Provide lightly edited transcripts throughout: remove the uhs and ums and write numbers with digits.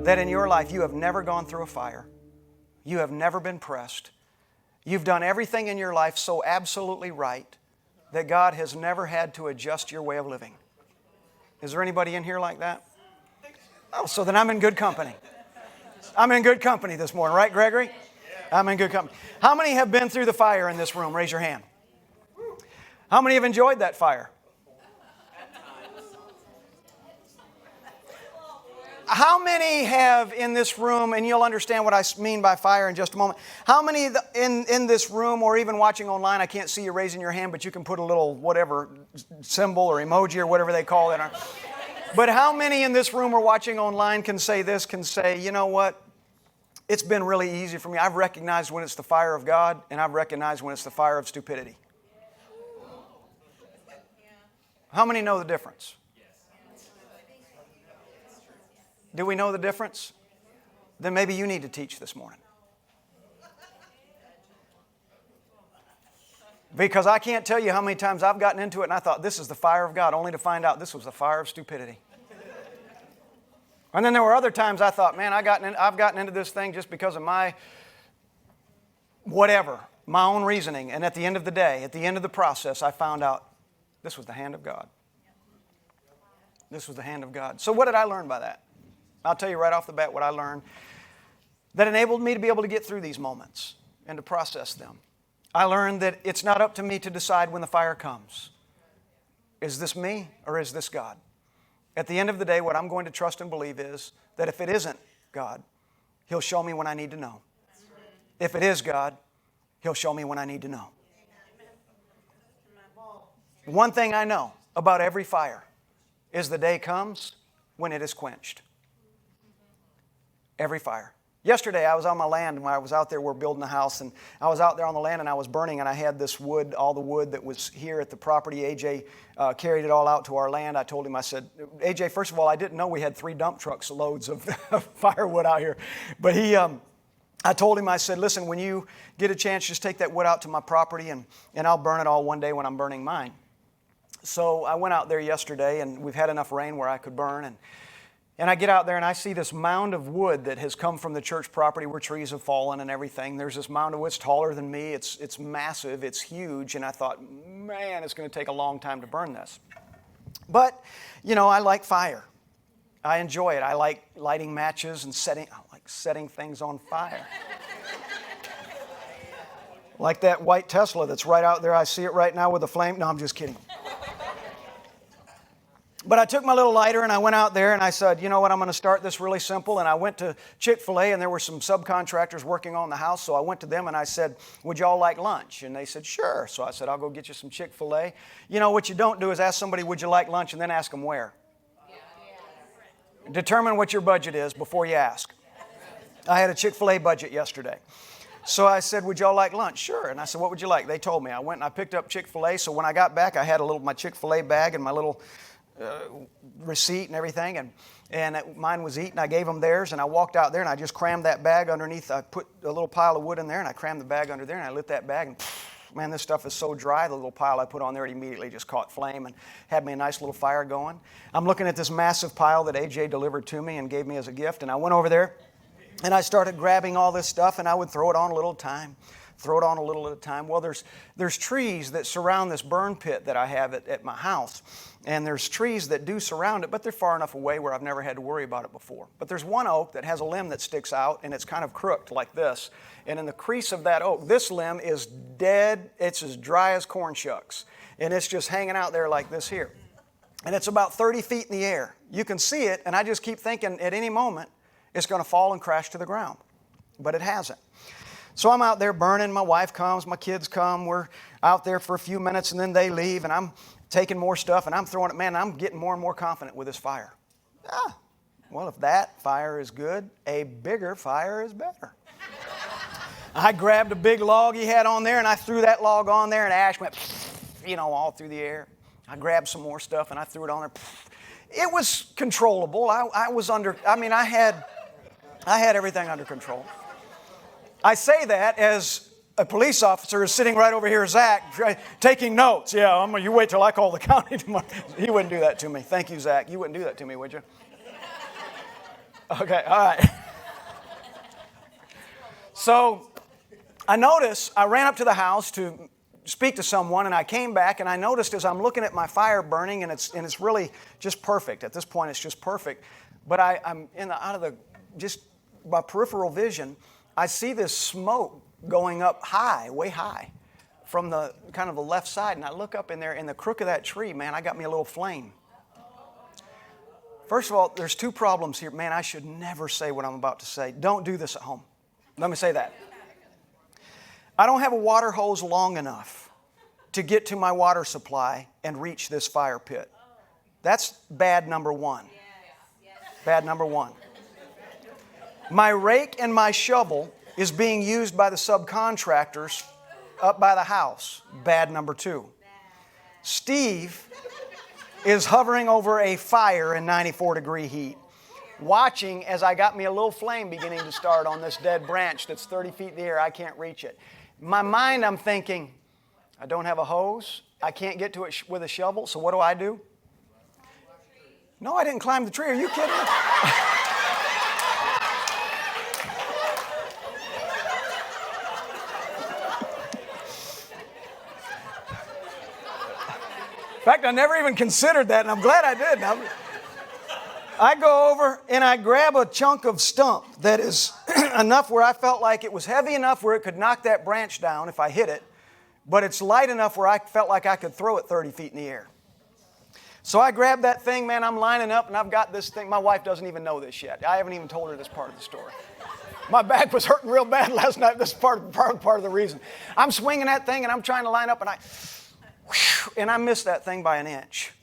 that in your life you have never gone through a fire. You have never been pressed. You've done everything in your life so absolutely right that God has never had to adjust your way of living. Is there anybody in here like that? Oh, so then I'm in good company. I'm in good company this morning, right, Gregory? I'm in good company. How many have been through the fire in this room? Raise your hand. How many have enjoyed that fire? How many have in this room, and you'll understand what I mean by fire in just a moment. How many in this room or even watching online, I can't see you raising your hand, but you can put a little whatever symbol or emoji or whatever they call it. But how many in this room or watching online can say this, can say, you know what? It's been really easy for me. I've recognized when it's the fire of God, and I've recognized when it's the fire of stupidity. How many know the difference? Do we know the difference? Then maybe you need to teach this morning. Because I can't tell you how many times I've gotten into it and I thought this is the fire of God, only to find out this was the fire of stupidity. And then there were other times I thought, man, I've gotten into this thing just because of my whatever, my own reasoning. And at the end of the day, at the end of the process, I found out this was the hand of God. This was the hand of God. So what did I learn by that? I'll tell you right off the bat what I learned that enabled me to be able to get through these moments and to process them. I learned that it's not up to me to decide when the fire comes. Is this me or is this God? At the end of the day, what I'm going to trust and believe is that if it isn't God, He'll show me when I need to know. If it is God, He'll show me when I need to know. One thing I know about every fire is the day comes when it is quenched. Every fire. Yesterday I was on my land and when I was out there, we're building a house, and I was out there on the land and I was burning, and I had this wood, all the wood that was here at the property. AJ carried it all out to our land. I told him, I said, AJ, first of all, I didn't know we had 3 dump trucks loads of firewood out here. But I told him, I said, listen, when you get a chance, just take that wood out to my property and I'll burn it all one day when I'm burning mine. So I went out there yesterday, and we've had enough rain where I could burn, and I get out there and I see this mound of wood that has come from the church property where trees have fallen and everything. There's this mound of wood. It's taller than me. It's massive. It's huge. And I thought, man, it's going to take a long time to burn this. But, you know, I like fire. I enjoy it. I like lighting matches and setting things on fire. Like that white Tesla that's right out there. I see it right now with a flame. No, I'm just kidding. But I took my little lighter and I went out there and I said, you know what, I'm going to start this really simple. And I went to Chick-fil-A, and there were some subcontractors working on the house. So I went to them and I said, would y'all like lunch? And they said, sure. So I said, I'll go get you some Chick-fil-A. You know, what you don't do is ask somebody, would you like lunch? And then ask them where. Determine what your budget is before you ask. I had a Chick-fil-A budget yesterday. So I said, would y'all like lunch? Sure. And I said, what would you like? They told me. I went and I picked up Chick-fil-A. So when I got back, I had my Chick-fil-A bag and my little receipt and everything, and mine was eaten. I gave them theirs, and I walked out there and I just crammed that bag underneath. I put a little pile of wood in there and I crammed the bag under there, and I lit that bag, and man, this stuff is so dry. The little pile I put on there, it immediately just caught flame and had me a nice little fire going. I'm looking at this massive pile that AJ delivered to me and gave me as a gift, and I went over there and I started grabbing all this stuff, and I would throw it on a little time. Throw it on a little at a time. Well, there's trees that surround this burn pit that I have at my house. And there's trees that do surround it, but they're far enough away where I've never had to worry about it before. But there's one oak that has a limb that sticks out, and it's kind of crooked like this. And in the crease of that oak, this limb is dead. It's as dry as corn shucks. And it's just hanging out there like this here. And it's about 30 feet in the air. You can see it, and I just keep thinking at any moment it's going to fall and crash to the ground. But it hasn't. So I'm out there burning. My wife comes, my kids come. We're out there for a few minutes, and then they leave, and I'm taking more stuff, and I'm throwing it. Man, I'm getting more and more confident with this fire. Well, if that fire is good, a bigger fire is better. I grabbed a big log he had on there, and I threw that log on there, and ash went, all through the air. I grabbed some more stuff, and I threw it on there. It was controllable. I had everything under control. I say that as a police officer is sitting right over here, Zach, taking notes. Yeah, you wait till I call the county tomorrow. He wouldn't do that to me. Thank you, Zach. You wouldn't do that to me, would you? Okay, all right. So I ran up to the house to speak to someone, and I came back, and I noticed as I'm looking at my fire burning, and it's really just perfect. At this point, it's just perfect. But I'm out of just my peripheral vision, I see this smoke going up high, way high, from the kind of the left side, and I look up in there, in the crook of that tree, man, I got me a little flame. First of all, there's two problems here. Man, I should never say what I'm about to say. Don't do this at home. Let me say that. I don't have a water hose long enough to get to my water supply and reach this fire pit. That's bad number one. Bad number one. My rake and my shovel is being used by the subcontractors up by the house. Bad number two. Steve is hovering over a fire in 94-degree heat, watching as I got me a little flame beginning to start on this dead branch that's 30 feet in the air. I can't reach it. In my mind, I'm thinking, I don't have a hose. I can't get to it with a shovel, so what do? No, I didn't climb the tree. Are you kidding me? In fact, I never even considered that, and I'm glad I did. I go over and I grab a chunk of stump that is enough where I felt like it was heavy enough where it could knock that branch down if I hit it, but it's light enough where I felt like I could throw it 30 feet in the air. So I grabbed that thing, man, I'm lining up, and I've got this thing. My wife doesn't even know this yet. I haven't even told her this part of the story. My back was hurting real bad last night. This is part of the reason. I'm swinging that thing, and I'm trying to line up, and I missed that thing by an inch.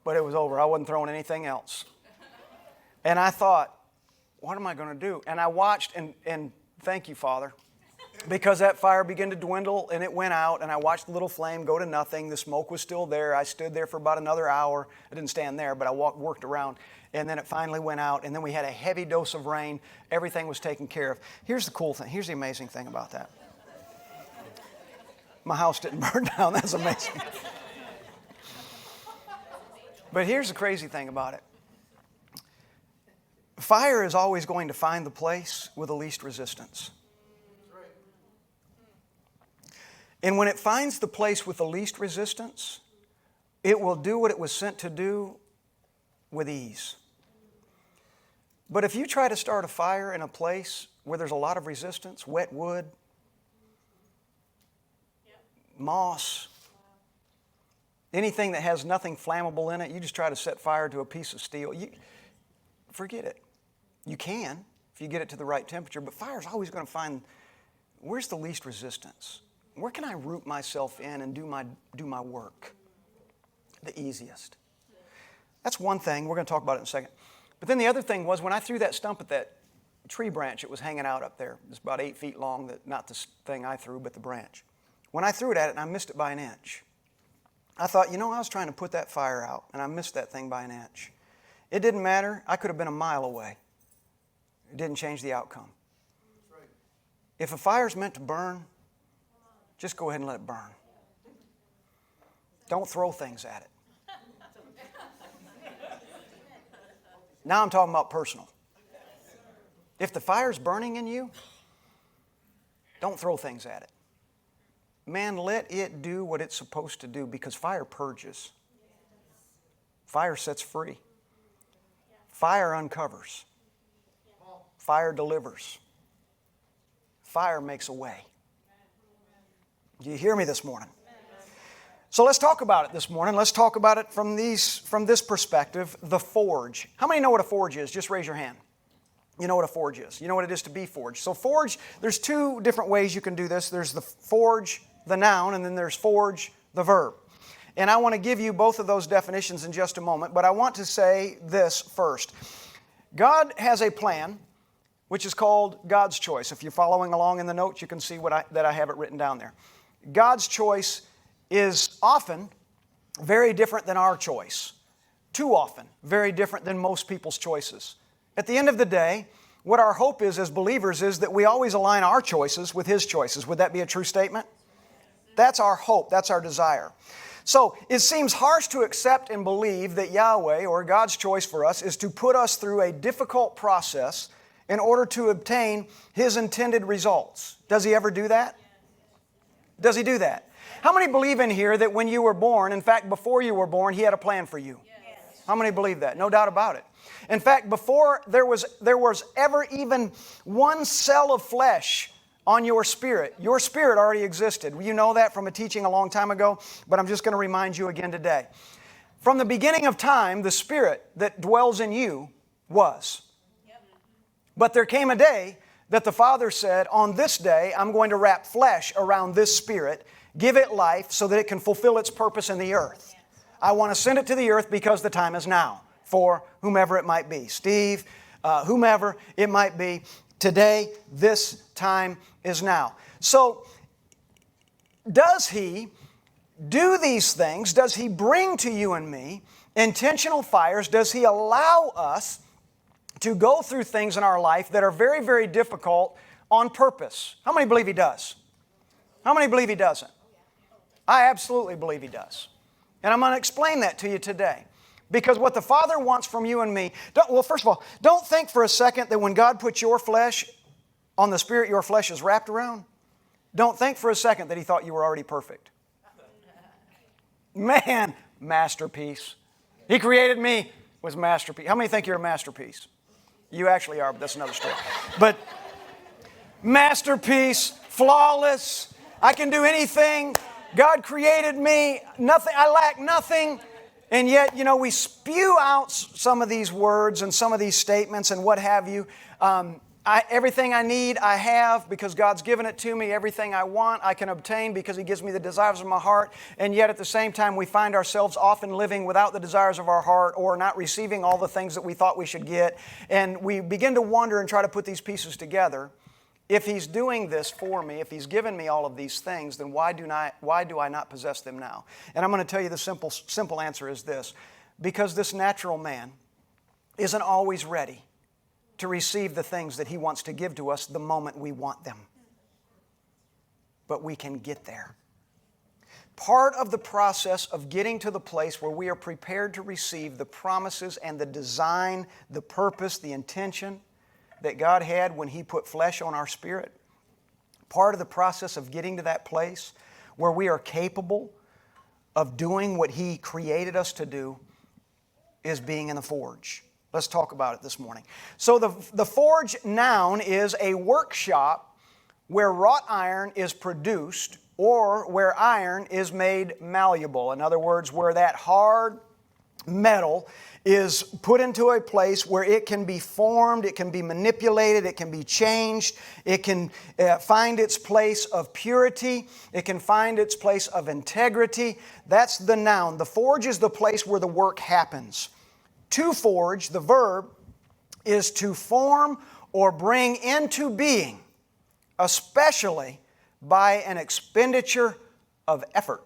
But it was over. I wasn't throwing anything else. And I thought, what am I going to do? And I watched, and thank you, Father, because that fire began to dwindle, and it went out, and I watched the little flame go to nothing. The smoke was still there. I stood there for about another hour. I didn't stand there, but I worked around, and then it finally went out, and then we had a heavy dose of rain. Everything was taken care of. Here's the cool thing. Here's the amazing thing about that. My house didn't burn down. That's amazing. But here's the crazy thing about it. Fire is always going to find the place with the least resistance. And when it finds the place with the least resistance, it will do what it was sent to do with ease. But if you try to start a fire in a place where there's a lot of resistance, wet wood, moss, anything that has nothing flammable in it, you just try to set fire to a piece of steel, forget it. You can if you get it to the right temperature, but fire's always going to find, where's the least resistance? Where can I root myself in and do my work? The easiest. That's one thing. We're going to talk about it in a second. But then the other thing was when I threw that stump at that tree branch, it was hanging out up there. It's about 8 feet long, not the thing I threw, but the branch. When I threw it at it and I missed it by an inch, I thought, I was trying to put that fire out, and I missed that thing by an inch. It didn't matter. I could have been a mile away. It didn't change the outcome. If a fire's meant to burn, just go ahead and let it burn. Don't throw things at it. Now I'm talking about personal. If the fire's burning in you, don't throw things at it. Man, let it do what it's supposed to do, because fire purges. Fire sets free. Fire uncovers. Fire delivers. Fire makes a way. Do you hear me this morning? So let's talk about it this morning. Let's talk about it from this perspective, the forge. How many know what a forge is? Just raise your hand. You know what a forge is. You know what it is to be forged. So forge, there's two different ways you can do this. There's the forge, the noun, and then there's forge, the verb. And I want to give you both of those definitions in just a moment, but I want to say this first. God has a plan, which is called God's choice. If you're following along in the notes, you can see that I have it written down there. God's choice is often very different than our choice. Too often, very different than most people's choices. At the end of the day, what our hope is as believers is that we always align our choices with His choices. Would that be a true statement? That's our hope. That's our desire. So it seems harsh to accept and believe that Yahweh, or God's choice for us, is to put us through a difficult process in order to obtain His intended results. Does He ever do that? Does He do that? How many believe in here that when you were born, in fact, before you were born, He had a plan for you? Yes. How many believe that? No doubt about it. In fact, before there was ever even one cell of flesh on your spirit already existed. You know that from a teaching a long time ago, but I'm just going to remind you again today. From the beginning of time, the Spirit that dwells in you was. But there came a day that the Father said, on this day, I'm going to wrap flesh around this Spirit, give it life so that it can fulfill its purpose in the earth. I want to send it to the earth because the time is now for whomever it might be. Steve, whomever it might be. Today, this time is now. So, does He do these things? Does He bring to you and me intentional fires? Does He allow us to go through things in our life that are very, very difficult on purpose? How many believe He does? How many believe He doesn't? I absolutely believe He does. And I'm going to explain that to you today. Because what the Father wants from you and me, first of all, don't think for a second that when God puts your flesh on the Spirit your flesh is wrapped around, don't think for a second that He thought you were already perfect. Man, masterpiece. He created me with masterpiece. How many think you're a masterpiece? You actually are, but that's another story. But masterpiece, flawless, I can do anything. God created me, nothing, I lack nothing. And yet, we spew out some of these words and some of these statements and what have you. Everything I need, I have because God's given it to me. Everything I want, I can obtain because He gives me the desires of my heart. And yet at the same time, we find ourselves often living without the desires of our heart or not receiving all the things that we thought we should get. And we begin to wonder and try to put these pieces together. If He's doing this for me, if He's given me all of these things, then why do I not possess them now? And I'm going to tell you the simple answer is this. Because this natural man isn't always ready to receive the things that He wants to give to us the moment we want them. But we can get there. Part of the process of getting to the place where we are prepared to receive the promises and the design, the purpose, the intention that God had when He put flesh on our spirit, part of the process of getting to that place where we are capable of doing what He created us to do is being in the forge. Let's talk about it this morning. So the forge, noun, is a workshop where wrought iron is produced or where iron is made malleable. In other words, where that hard metal is put into a place where it can be formed, it can be manipulated, it can be changed, it can find its place of purity, it can find its place of integrity. That's the noun. The forge is the place where the work happens. To forge, the verb, is to form or bring into being, especially by an expenditure of effort.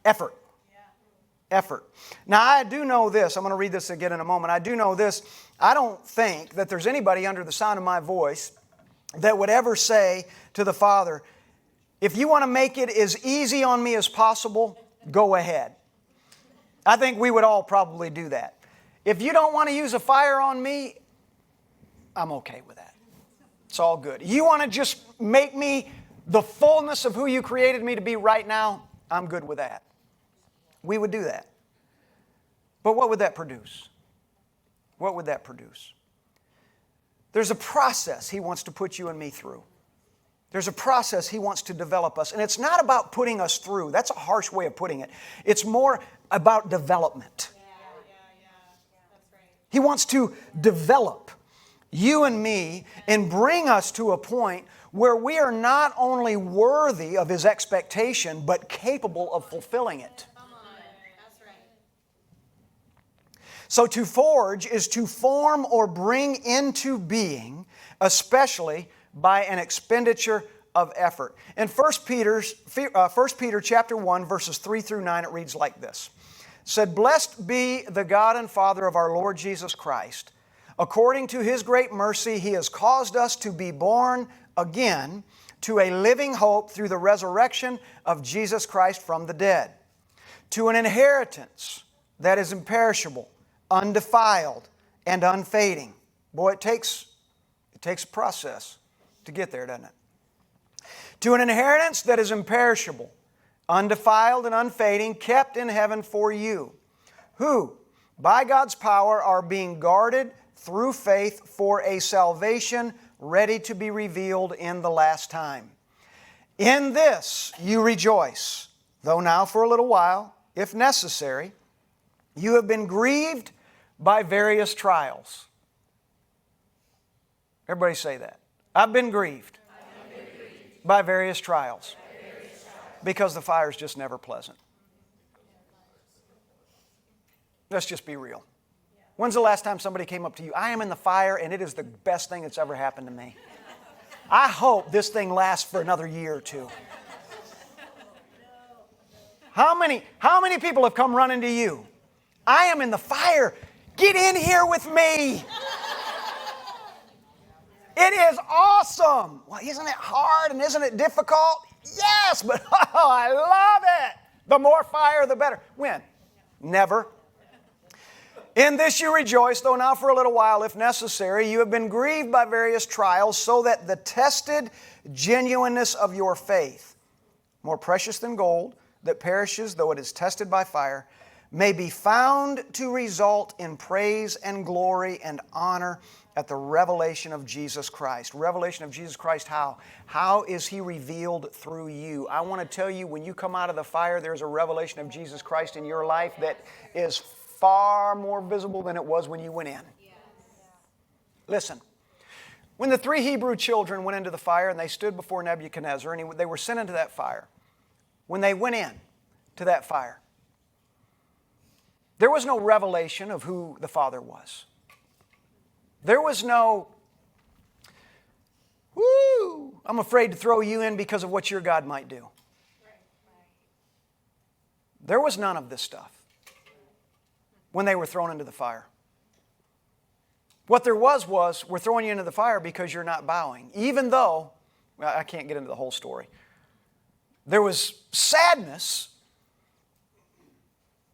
Effort. Effort. Now, I do know this. I'm going to read this again in a moment. I do know this. I don't think that there's anybody under the sound of my voice that would ever say to the Father, if you want to make it as easy on me as possible, go ahead. I think we would all probably do that. If you don't want to use a fire on me, I'm okay with that. It's all good. You want to just make me the fullness of who you created me to be right now, I'm good with that. We would do that. But what would that produce? What would that produce? There's a process He wants to put you and me through. There's a process He wants to develop us. And it's not about putting us through. That's a harsh way of putting it. It's more about development. That's right. He wants to develop you and me and bring us to a point where we are not only worthy of His expectation, but capable of fulfilling it. So to forge is to form or bring into being, especially by an expenditure of effort. In 1 Peter chapter 1, verses 3 through 9, it reads like this. It said, "Blessed be the God and Father of our Lord Jesus Christ. According to His great mercy, He has caused us to be born again to a living hope through the resurrection of Jesus Christ from the dead, to an inheritance that is imperishable, undefiled, and unfading. Boy, it takes a process to get there, doesn't it? To an inheritance that is imperishable, undefiled, and unfading, kept in heaven for you, who, by God's power, are being guarded through faith for a salvation ready to be revealed in the last time. In this you rejoice, though now for a little while, if necessary, you have been grieved by various trials. Everybody say that. I've been grieved by various trials. Because the fire is just never pleasant. Let's just be real. When's the last time somebody came up to you? I am in the fire and it is the best thing that's ever happened to me. I hope this thing lasts for another year or two. How many people have come running to you? I am in the fire. Get in here with me. It is awesome. Well, isn't it hard and isn't it difficult? Yes, but oh, I love it. The more fire, the better. When? Never. In this you rejoice, though now for a little while, if necessary, you have been grieved by various trials, so that the tested genuineness of your faith, more precious than gold, that perishes though it is tested by fire, may be found to result in praise and glory and honor at the revelation of Jesus Christ. Revelation of Jesus Christ, how? How is He revealed through you? I want to tell you, when you come out of the fire, there's a revelation of Jesus Christ in your life that is far more visible than it was when you went in. Listen, when the 3 Hebrew children went into the fire and they stood before Nebuchadnezzar and they were sent into that fire, when they went in to that fire, there was no revelation of who the Father was. There was no, woo, I'm afraid to throw you in because of what your God might do. There was none of this stuff when they were thrown into the fire. What there was, we're throwing you into the fire because you're not bowing. Even though, well, I can't get into the whole story. There was sadness,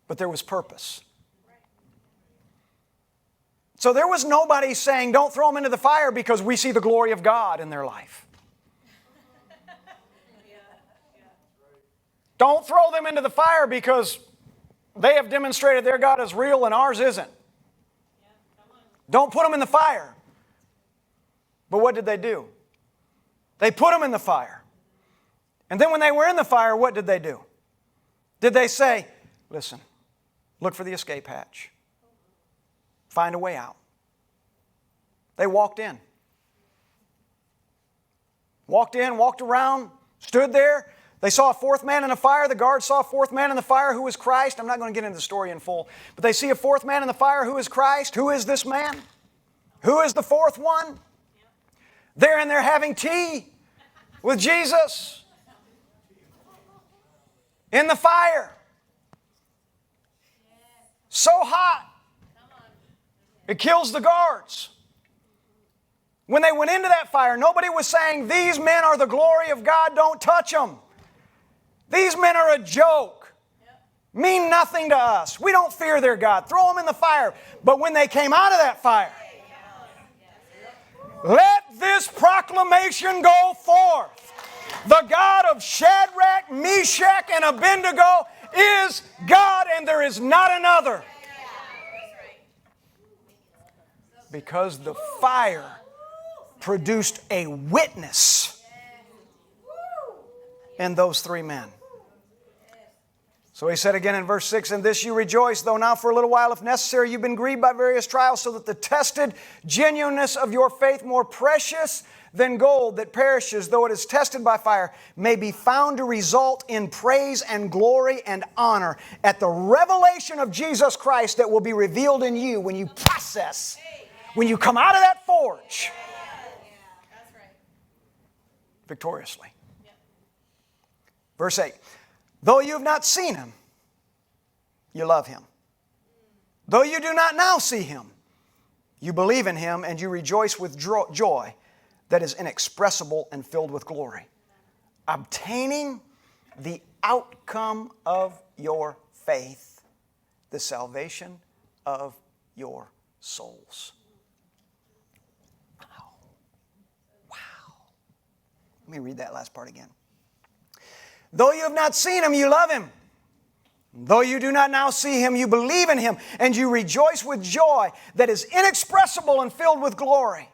but there was purpose. So there was nobody saying, don't throw them into the fire because we see the glory of God in their life. Don't throw them into the fire because they have demonstrated their God is real and ours isn't. Don't put them in the fire. But what did they do? They put them in the fire. And then when they were in the fire, what did they do? Did they say, listen, look for the escape hatch. Find a way out. They walked in. Walked in, walked around, stood there. They saw a 4th man in the fire. The guards saw a 4th man in the fire who was Christ. I'm not going to get into the story in full. But they see a 4th man in the fire who is Christ. Who is this man? Who is the 4th one? They're in there having tea with Jesus. In the fire. So hot. It kills the guards. When they went into that fire, nobody was saying, these men are the glory of God, don't touch them. These men are a joke. Mean nothing to us. We don't fear their God. Throw them in the fire. But when they came out of that fire, let this proclamation go forth. The God of Shadrach, Meshach, and Abednego is God, and there is not another. Because the fire produced a witness in those 3 men. So he said again in verse 6, in this you rejoice, though now for a little while, if necessary, you've been grieved by various trials, so that the tested genuineness of your faith, more precious than gold that perishes, though it is tested by fire, may be found to result in praise and glory and honor at the revelation of Jesus Christ that will be revealed in you when you process, when you come out of that forge victoriously. Verse 8, though you have not seen Him, you love Him. Though you do not now see Him, you believe in Him and you rejoice with joy that is inexpressible and filled with glory. obtaining the outcome of your faith, the salvation of your souls. Wow. Wow. Let me read that last part again. Though you have not seen Him, you love Him. Though you do not now see Him, you believe in Him, and you rejoice with joy that is inexpressible and filled with glory.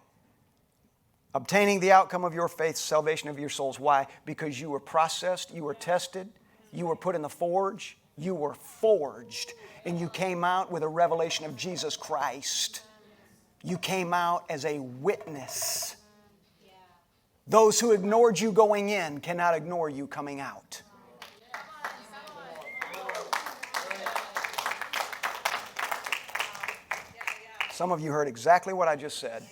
Obtaining the outcome of your faith, salvation of your souls. Why? Because you were processed, you were tested, you were put in the forge, you were forged, and you came out with a revelation of Jesus Christ. You came out as a witness. Those who ignored you going in cannot ignore you coming out. Some of you heard exactly what I just said.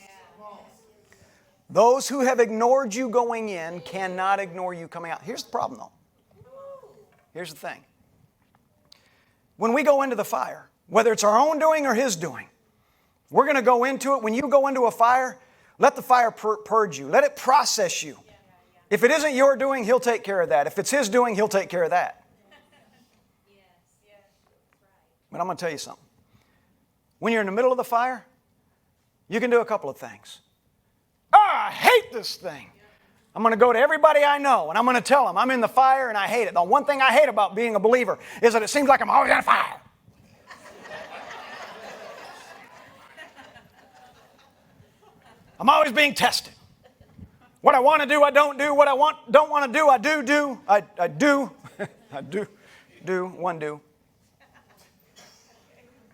Those who have ignored you going in cannot ignore you coming out. Here's the problem, though. Here's the thing. When we go into the fire, whether it's our own doing or His doing, we're going to go into it. When you go into a fire, let the fire purge you. Let it process you. If it isn't your doing, He'll take care of that. If it's His doing, He'll take care of that. But I'm going to tell you something. When you're in the middle of the fire, you can do a couple of things. I hate this thing. I'm going to go to everybody I know and I'm going to tell them I'm in the fire and I hate it. The one thing I hate about being a believer is that it seems like I'm always on fire. I'm always being tested. What I want to do, I don't do. What I don't want to do, I do. I do. I do. One do.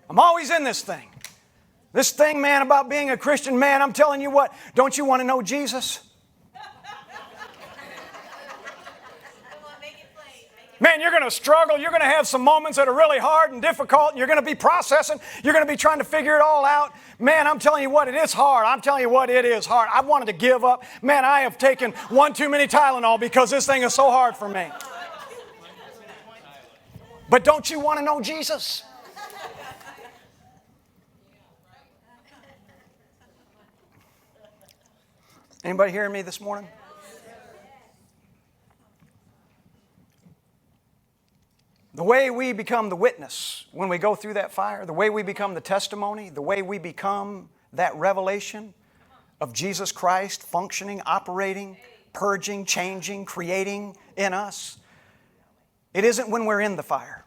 I'm always in this thing. This thing, man, about being a Christian, man, I'm telling you what, don't you want to know Jesus? Man, you're going to struggle. You're going to have some moments that are really hard and difficult. And you're going to be processing. You're going to be trying to figure it all out. Man, I'm telling you what, it is hard. I'm telling you what, it is hard. I wanted to give up. Man, I have taken one too many Tylenol because this thing is so hard for me. But don't you want to know Jesus? Anybody hearing me this morning? The way we become the witness when we go through that fire, the way we become the testimony, the way we become that revelation of Jesus Christ functioning, operating, purging, changing, creating in us, it isn't when we're in the fire.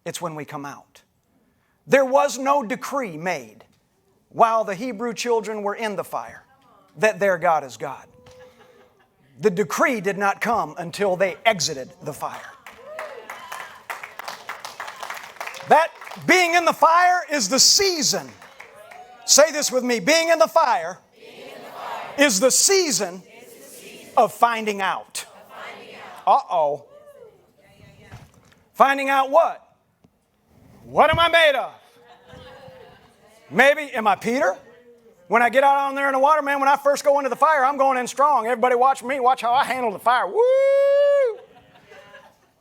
It's when we come out. There was no decree made while the Hebrew children were in the fire that their God is God. The decree did not come until they exited the fire. That being in the fire is the season. Say this with me. Being in the fire is the season of finding out. Uh-oh. Finding out what? What am I made of? Maybe, am I Peter? When I get out on there in the water, man, when I first go into the fire, I'm going in strong. Everybody watch me. Watch how I handle the fire. Woo!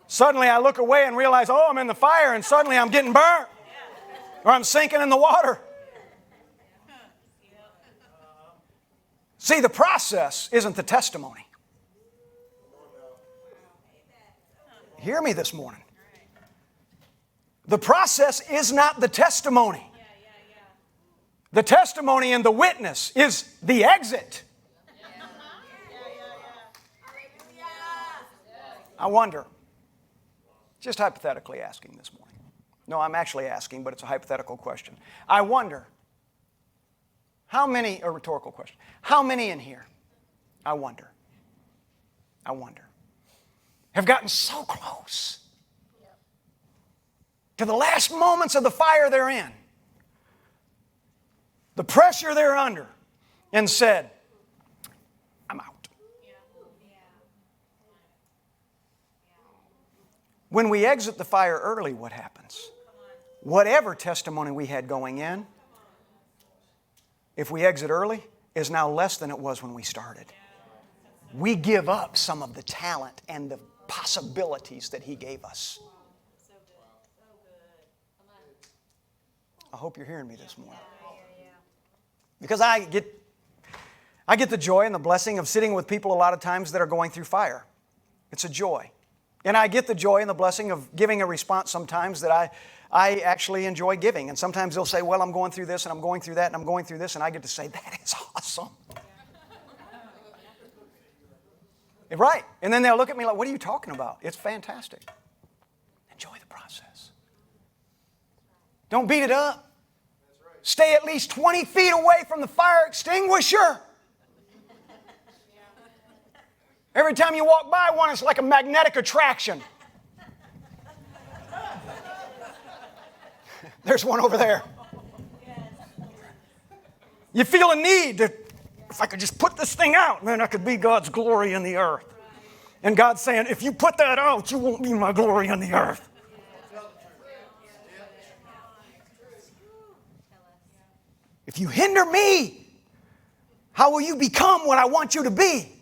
Suddenly I look away and realize, oh, I'm in the fire, and suddenly I'm getting burnt. Or I'm sinking in the water. See, the process isn't the testimony. Hear me this morning. The process is not the testimony. The testimony and the witness is the exit. I wonder, just hypothetically asking this morning. No, I'm actually asking, but it's a hypothetical question. I wonder, how many, a rhetorical question, how many in here, I wonder, have gotten so close to the last moments of the fire they're in, the pressure they're under, and said, I'm out. When we exit the fire early, what happens? Whatever testimony we had going in, if we exit early, is now less than it was when we started. We give up some of the talent and the possibilities that He gave us. I hope you're hearing me this morning. Because I get the joy and the blessing of sitting with people a lot of times that are going through fire. It's a joy. And I get the joy and the blessing of giving a response sometimes that I actually enjoy giving. And sometimes they'll say, well, I'm going through this and I'm going through that and I'm going through this. And I get to say, that is awesome. Right. And then they'll look at me like, what are you talking about? It's fantastic. Enjoy the process. Don't beat it up. Stay at least 20 feet away from the fire extinguisher. Every time you walk by one, it's like a magnetic attraction. There's one over there. You feel a need to, if I could just put this thing out, man, I could be God's glory in the earth. And God's saying, if you put that out, you won't be my glory in the earth. If you hinder me, how will you become what I want you to be?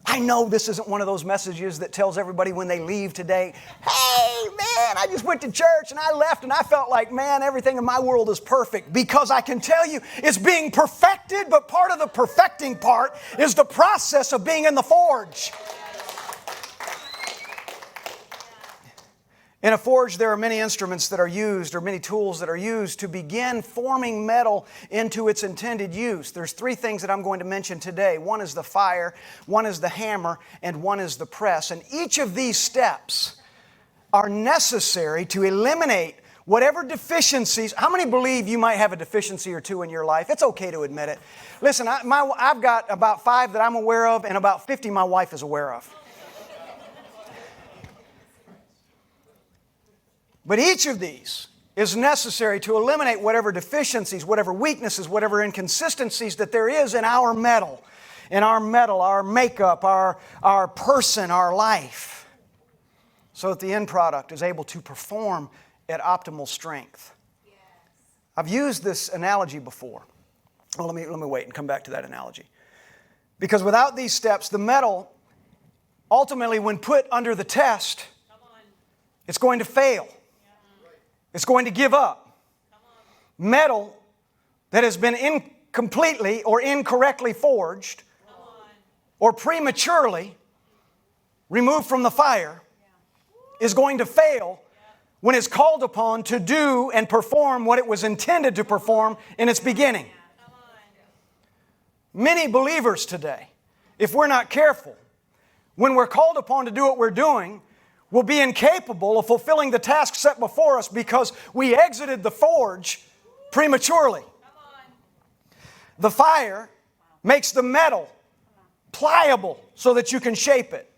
I know this isn't one of those messages that tells everybody when they leave today, hey, man, I just went to church and I left and I felt like, man, everything in my world is perfect. Because I can tell you it's being perfected, but part of the perfecting part is the process of being in the forge. In a forge, there are many instruments that are used, or many tools that are used to begin forming metal into its intended use. There's three things that I'm going to mention today. One is the fire, one is the hammer, and one is the press. And each of these steps are necessary to eliminate whatever deficiencies. How many believe you might have a deficiency or two in your life? It's okay to admit it. Listen, I've got about 5 that I'm aware of, and about 50 my wife is aware of. But each of these is necessary to eliminate whatever deficiencies, whatever weaknesses, whatever inconsistencies that there is in our metal, our makeup, our person, our life, so that the end product is able to perform at optimal strength. Yes. I've used this analogy before. Well, let me wait and come back to that analogy. Because without these steps, the metal, ultimately when put under the test, it's going to fail. It's going to give up. Metal that has been incompletely or incorrectly forged or prematurely removed from the fire is going to fail when it's called upon to do and perform what it was intended to perform in its beginning. Many believers today, if we're not careful, when we're called upon to do what we're doing, will be incapable of fulfilling the task set before us because we exited the forge prematurely. The fire makes the metal pliable so that you can shape it.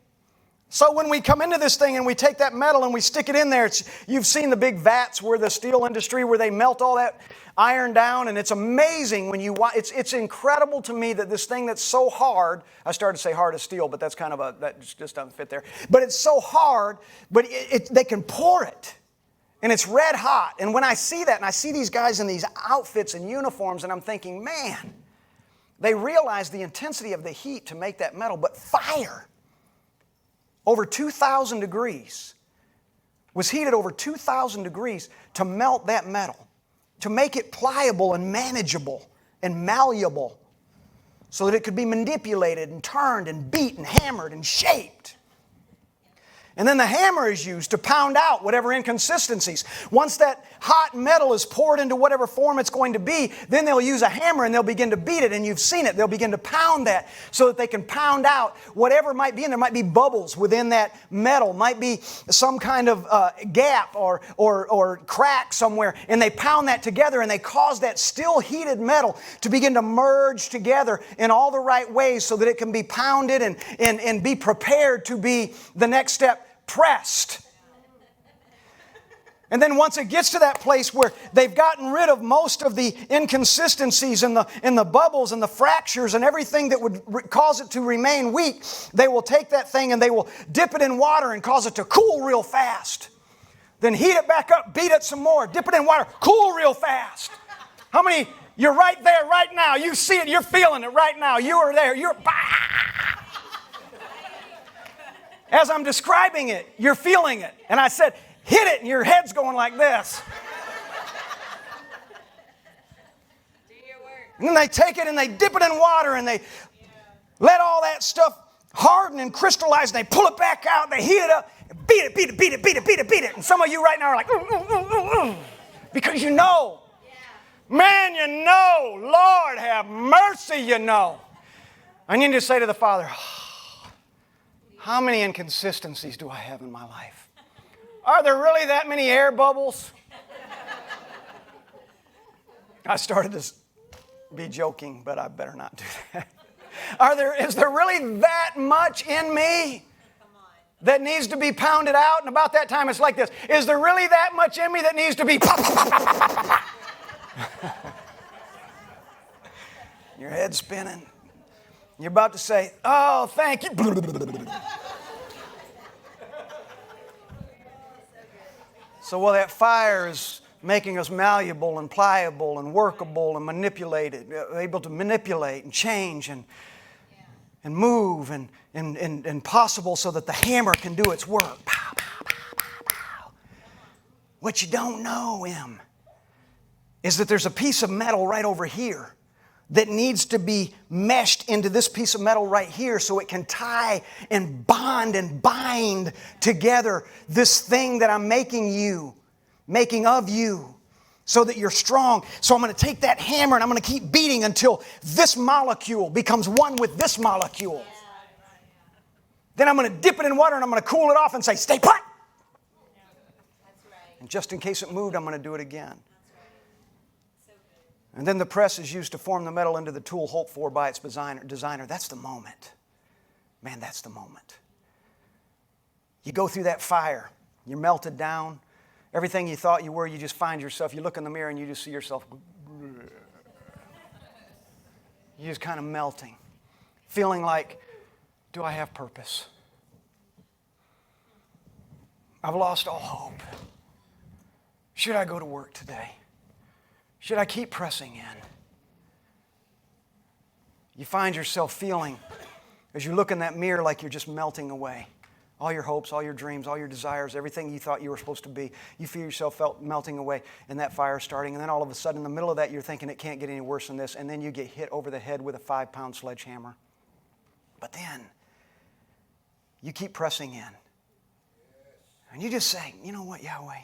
So when we come into this thing and we take that metal and we stick it in there, you've seen the big vats where the steel industry, where they melt all that iron down, and it's amazing when you watch. It's incredible to me that this thing that's so hard, I started to say hard as steel, but that's kind of that just doesn't fit there. But it's so hard, but they can pour it, and it's red hot. And when I see that, and I see these guys in these outfits and uniforms, and I'm thinking, man, they realize the intensity of the heat to make that metal, but fire. Over 2,000 degrees, was heated over 2,000 degrees to melt that metal, to make it pliable and manageable and malleable so that it could be manipulated and turned and beat and hammered and shaped. And then the hammer is used to pound out whatever inconsistencies. Once that hot metal is poured into whatever form it's going to be, then they'll use a hammer and they'll begin to beat it, and you've seen it. They'll begin to pound that so that they can pound out whatever might be in there. Might be bubbles within that metal, might be some kind of gap or crack somewhere, and they pound that together and they cause that still heated metal to begin to merge together in all the right ways so that it can be pounded and be prepared to be the next step, pressed. And then once it gets to that place where they've gotten rid of most of the inconsistencies and the bubbles and the fractures and everything that would cause it to remain weak, they will take that thing and they will dip it in water and cause it to cool real fast. Then heat it back up, beat it some more, dip it in water, cool real fast. How many, you're right there right now, you see it, you're feeling it right now, you are there, as I'm describing it, you're feeling it. And I said, hit it, and your head's going like this. And then they take it and they dip it in water and they let all that stuff harden and crystallize, and they pull it back out, they heat it up, and beat it. And some of you right now are like, because you know. Man, you know. Lord, have mercy, you know. I need to say to the Father, how many inconsistencies do I have in my life? Are there really that many air bubbles? I started to be joking, but I better not do that. Is there really that much in me that needs to be pounded out? And about that time, it's like this. Is there really that much in me that needs to be your head's spinning. You're about to say, oh, thank you. So while that fire is making us malleable and pliable and workable and manipulated, able to manipulate and change and move and possible so that the hammer can do its work. Pow, pow, pow, pow, pow. What you don't know, is that there's a piece of metal right over here that needs to be meshed into this piece of metal right here so it can tie and bond and bind together this thing that I'm making of you, so that you're strong. So I'm going to take that hammer and I'm going to keep beating until this molecule becomes one with this molecule. Then I'm going to dip it in water and I'm going to cool it off and say, stay put. And just in case it moved, I'm going to do it again. And then the press is used to form the metal into the tool hoped for by its designer. That's the moment. Man, that's the moment. You go through that fire. You're melted down. Everything you thought you were, you just find yourself. You look in the mirror and you just see yourself. You're just kind of melting. Feeling like, do I have purpose? I've lost all hope. Should I go to work today? Should I keep pressing in? You find yourself feeling, as you look in that mirror, like you're just melting away. All your hopes, all your dreams, all your desires, everything you thought you were supposed to be, you feel yourself melting away, and that fire starting. And then all of a sudden, in the middle of that, you're thinking it can't get any worse than this. And then you get hit over the head with a 5-pound sledgehammer. But then, you keep pressing in. And you just say, you know what, Yahweh?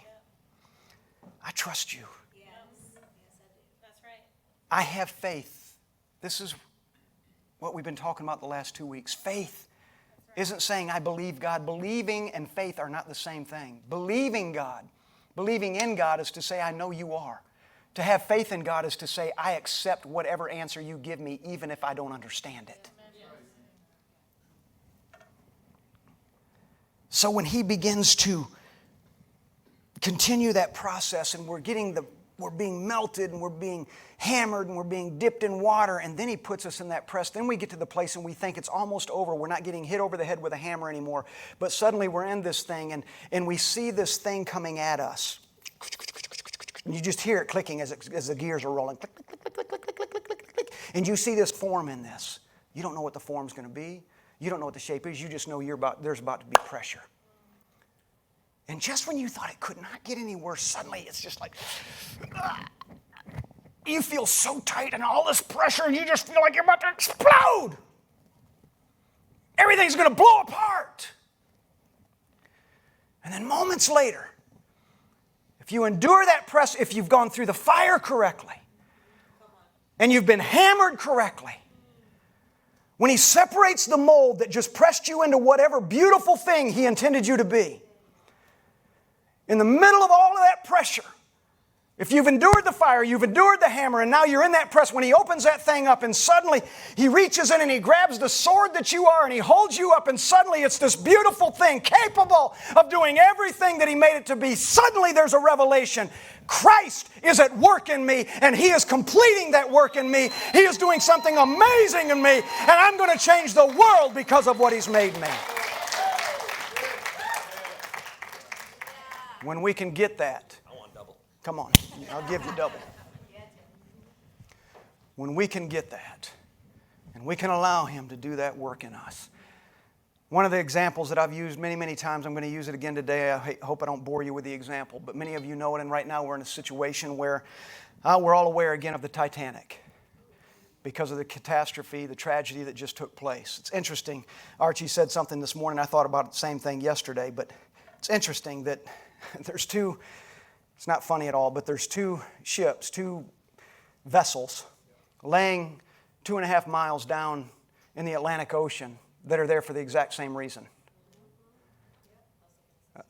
I trust you. I have faith. This is what we've been talking about the last 2 weeks. Faith isn't saying I believe God. Believing and faith are not the same thing. Believing God, believing in God is to say I know you are. To have faith in God is to say I accept whatever answer you give me even if I don't understand it. So when He begins to continue that process and we're being melted and we're being hammered and we're being dipped in water, and then He puts us in that press. Then we get to the place and we think it's almost over. We're not getting hit over the head with a hammer anymore. But suddenly we're in this thing and we see this thing coming at us. And you just hear it clicking as the gears are rolling. Click, click, click, click, click, click, click, click, click. And you see this form in this. You don't know what the form's going to be. You don't know what the shape is. You just know there's about to be pressure. And just when you thought it could not get any worse, suddenly it's just like, you feel so tight and all this pressure, and you just feel like you're about to explode. Everything's going to blow apart. And then moments later, if you endure that press, if you've gone through the fire correctly, and you've been hammered correctly, when He separates the mold that just pressed you into whatever beautiful thing He intended you to be, in the middle of all of that pressure, if you've endured the fire, you've endured the hammer, and now you're in that press, when He opens that thing up and suddenly He reaches in and He grabs the sword that you are and He holds you up, and suddenly it's this beautiful thing capable of doing everything that He made it to be. Suddenly there's a revelation. Christ is at work in me, and He is completing that work in me. He is doing something amazing in me, and I'm going to change the world because of what He's made me. When we can get that, I want double. Come on, I'll give you double. When we can get that, and we can allow Him to do that work in us. One of the examples that I've used many, many times, I'm going to use it again today. I hope I don't bore you with the example, but many of you know it, and right now we're in a situation where we're all aware again of the Titanic. because of the catastrophe, the tragedy that just took place. It's interesting. Archie said something this morning. I thought about the same thing yesterday, but it's interesting that there's two, it's not funny at all, but there's two ships, two vessels laying 2.5 miles down in the Atlantic Ocean that are there for the exact same reason.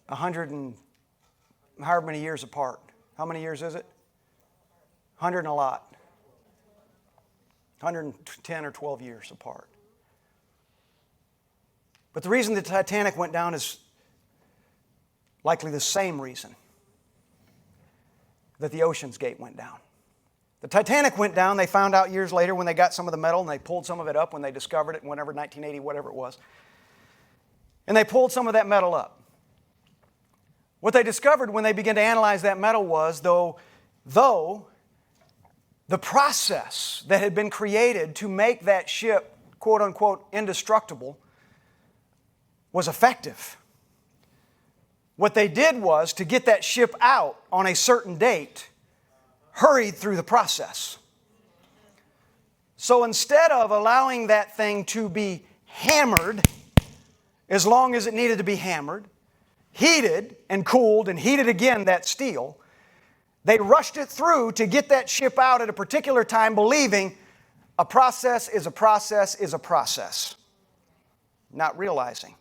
100 and however many years apart. How many years is it? 100 and a lot. 110 or 12 years apart. But the reason the Titanic went down is likely the same reason that the Ocean's Gate went down. The Titanic went down, they found out years later when they got some of the metal and they pulled some of it up when they discovered it, whenever, 1980, whatever it was. And they pulled some of that metal up. What they discovered when they began to analyze that metal was, though the process that had been created to make that ship, quote unquote, indestructible, was effective. What they did was, to get that ship out on a certain date, hurried through the process. So instead of allowing that thing to be hammered as long as it needed to be hammered, heated and cooled and heated again, that steel, they rushed it through to get that ship out at a particular time, believing a process is a process is a process. Not realizing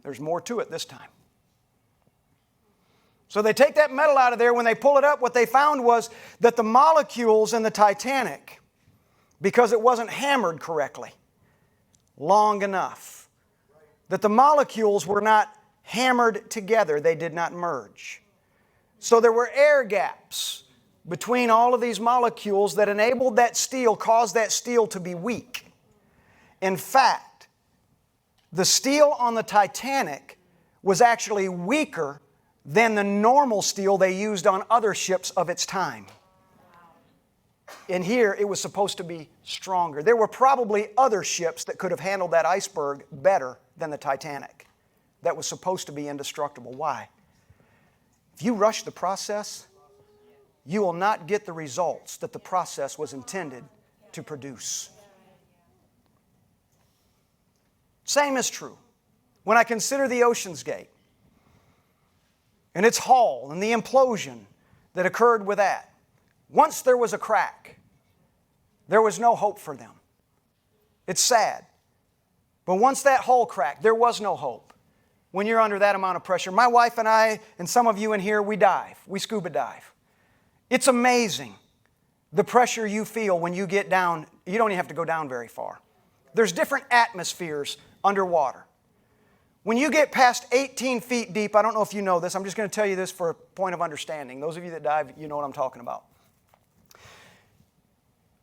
there's more to it this time. So they take that metal out of there. When they pull it up, what they found was that the molecules in the Titanic, because it wasn't hammered correctly long enough, that the molecules were not hammered together. They did not merge. So there were air gaps between all of these molecules that enabled that steel, caused that steel to be weak. In fact, the steel on the Titanic was actually weaker than the normal steel they used on other ships of its time. And here it was supposed to be stronger. There were probably other ships that could have handled that iceberg better than the Titanic. That was supposed to be indestructible. Why? If you rush the process, you will not get the results that the process was intended to produce. Same is true when I consider the Ocean's Gate and its hull and the implosion that occurred with that. Once there was a crack, there was no hope for them. It's sad. But once that hull cracked, there was no hope. When you're under that amount of pressure. My wife and I, and some of you in here, we dive. We scuba dive. It's amazing the pressure you feel when you get down. You don't even have to go down very far. There's different atmospheres underwater. When you get past 18 feet deep, I don't know if you know this, I'm just going to tell you this for a point of understanding. Those of you that dive, you know what I'm talking about.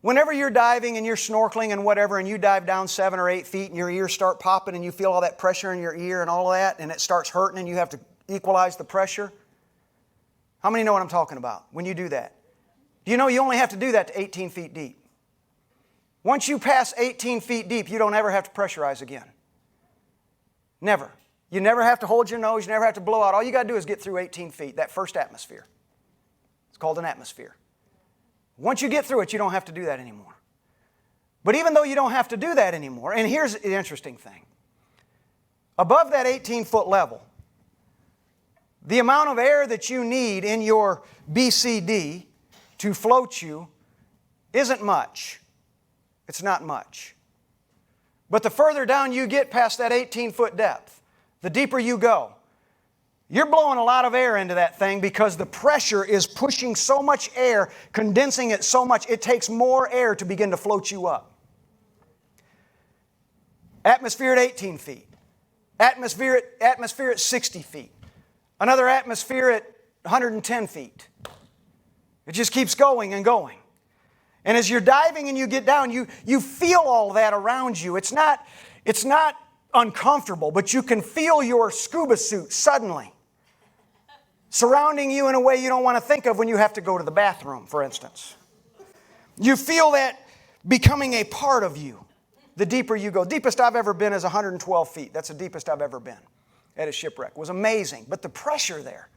Whenever you're diving and you're snorkeling and whatever, and you dive down 7 or 8 feet and your ears start popping and you feel all that pressure in your ear and all of that, and it starts hurting and you have to equalize the pressure. How many know what I'm talking about when you do that? Do you know you only have to do that to 18 feet deep? Once you pass 18 feet deep, you don't ever have to pressurize again. Never. You never have to hold your nose. You never have to blow out. All you got to do is get through 18 feet, that first atmosphere. It's called an atmosphere. Once you get through it, you don't have to do that anymore. But even though you don't have to do that anymore, and here's the interesting thing. Above that 18-foot level, the amount of air that you need in your BCD to float you isn't much. It's not much. But the further down you get past that 18-foot depth, the deeper you go, you're blowing a lot of air into that thing because the pressure is pushing so much air, condensing it so much, it takes more air to begin to float you up. Atmosphere at 18 feet. Atmosphere at 60 feet. Another atmosphere at 110 feet. It just keeps going and going. And as you're diving and you get down, you feel all that around you. It's not uncomfortable, but you can feel your scuba suit suddenly surrounding you in a way you don't want to think of when you have to go to the bathroom, for instance. You feel that becoming a part of you the deeper you go. Deepest I've ever been is 112 feet. That's the deepest I've ever been at a shipwreck. It was amazing. But the pressure there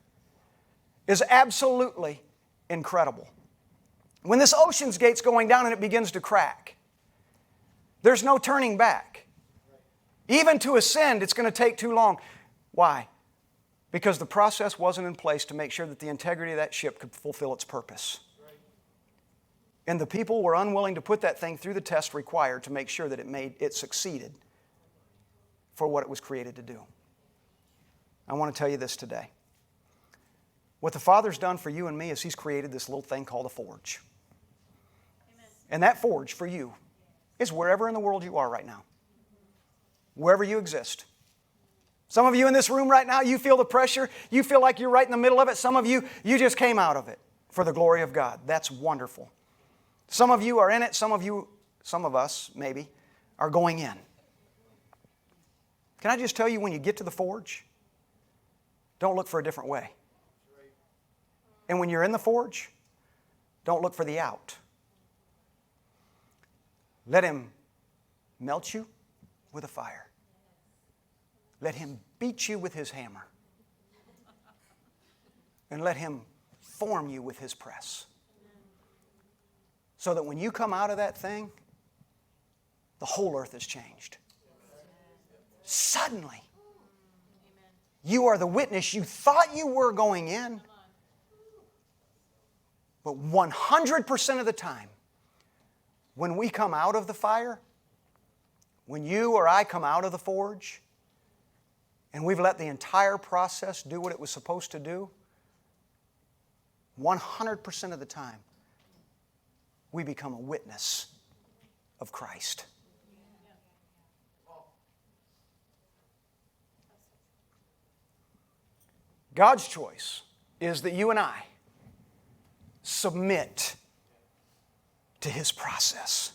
is absolutely incredible. When this ocean's gate's going down and it begins to crack, there's no turning back. Even to ascend, it's going to take too long. Why? Because the process wasn't in place to make sure that the integrity of that ship could fulfill its purpose. And the people were unwilling to put that thing through the test required to make sure that it succeeded for what it was created to do. I want to tell you this today. What the Father's done for you and me is He's created this little thing called a forge. Amen. And that forge for you is wherever in the world you are right now. Wherever you exist. Some of you in this room right now, you feel the pressure. You feel like you're right in the middle of it. Some of you, you just came out of it for the glory of God. That's wonderful. Some of you are in it. Some of us, maybe, are going in. Can I just tell you, when you get to the forge, don't look for a different way. And when you're in the forge, don't look for the out. Let Him melt you with a fire. Let Him beat you with His hammer. And let Him form you with His press. So that when you come out of that thing, the whole earth has changed. Suddenly, you are the witness you thought you were going in. But 100% of the time, when we come out of the fire, when you or I come out of the forge, and we've let the entire process do what it was supposed to do, 100% of the time, we become a witness of Christ. God's choice is that you and I submit to His process.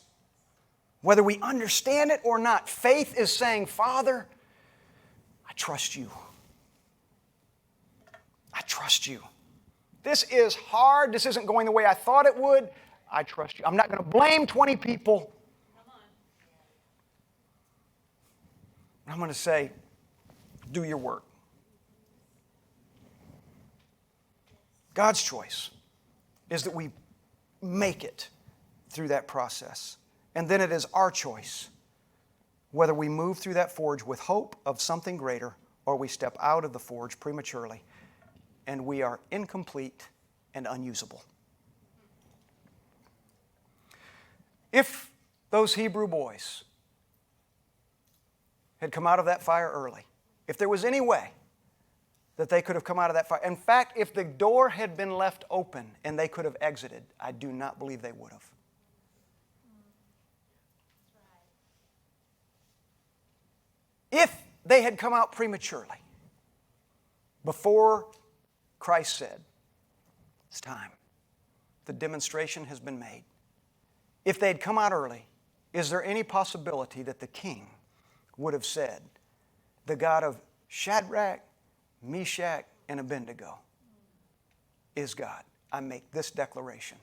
Whether we understand it or not, faith is saying, Father, I trust You. I trust You. This is hard. This isn't going the way I thought it would. I trust You. I'm not going to blame 20 people. I'm going to say, do Your work. God's choice is that we make it through that process. And then it is our choice whether we move through that forge with hope of something greater or we step out of the forge prematurely and we are incomplete and unusable. If those Hebrew boys had come out of that fire early, if there was any way that they could have come out of that fire. In fact, if the door had been left open and they could have exited, I do not believe they would have. If they had come out prematurely, before Christ said, it's time, the demonstration has been made. If they had come out early, is there any possibility that the king would have said, the God of Shadrach, Meshach, and Abednego is God? I make this declaration.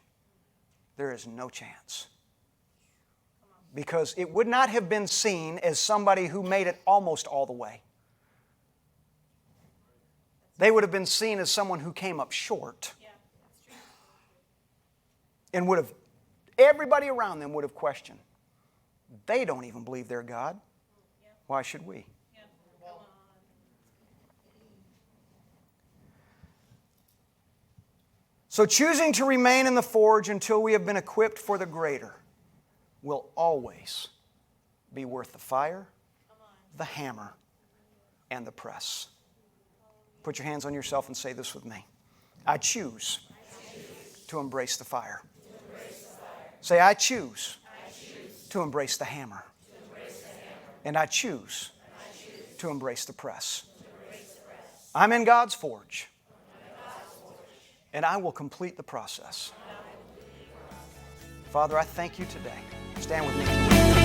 There is no chance. Because it would not have been seen as somebody who made it almost all the way. They would have been seen as someone who came up short. And would have, everybody around them would have questioned. They don't even believe they're God. Why should we? So choosing to remain in the forge until we have been equipped for the greater will always be worth the fire, the hammer, and the press. Put your hands on yourself and say this with me. I choose to embrace the fire. Say, I choose to embrace the hammer. And I choose to embrace the press. I'm in God's forge. And I will complete the process. Father, I thank You today. Stand with me.